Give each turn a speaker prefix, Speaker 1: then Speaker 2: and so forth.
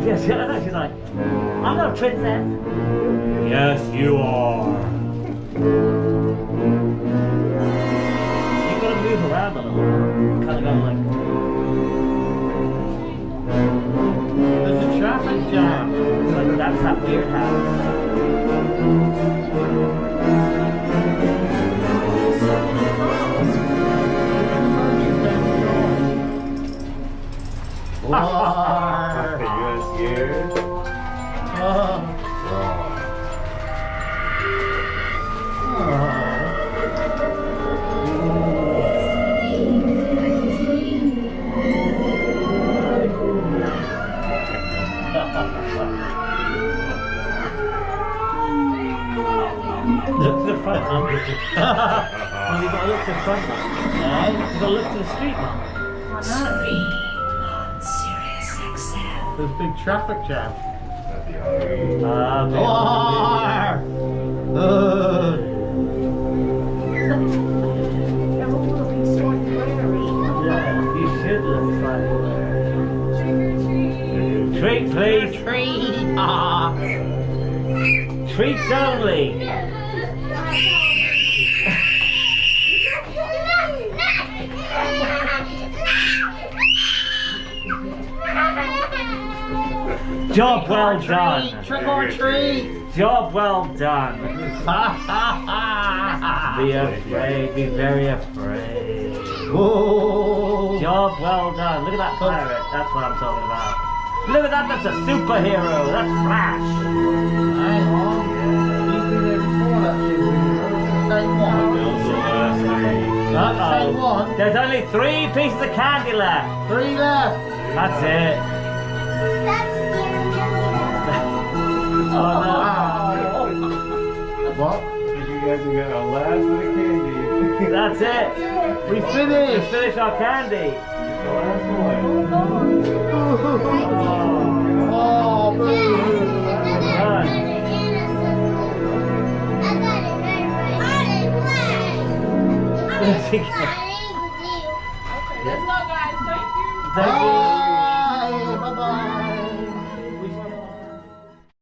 Speaker 1: Yes, she's like, I'm not a princess. Yes, you are. You gotta move around a little. Kind of go like.
Speaker 2: There's a traffic jam.
Speaker 1: Like that's that weird house.
Speaker 3: Are you guys scared?
Speaker 1: Look to the front, man. Well, you've got to look to the front, man. You've got to look to the street, man.
Speaker 2: There's a big traffic jam.
Speaker 1: You should look like treat, please. Treats only. Job well done.
Speaker 2: Trick or treat.
Speaker 1: Job well done. Be afraid. Be very afraid.
Speaker 2: Oh.
Speaker 1: Job well done. Look at that pirate. That's what I'm talking about. Look at that. That's a superhero. That's Flash.
Speaker 2: Hang on. He's been there before, that superhero. Same one.
Speaker 1: There's only 3 pieces of candy left.
Speaker 2: 3 left.
Speaker 1: That's it. Oh no.
Speaker 2: What?
Speaker 3: You guys have got a last bit of candy.
Speaker 1: That's it.
Speaker 2: We finished.
Speaker 1: We finished our candy.
Speaker 3: The last one.
Speaker 2: Oh, boo.
Speaker 1: Done.
Speaker 4: Let's go, guys. Thank you.
Speaker 1: Thank you.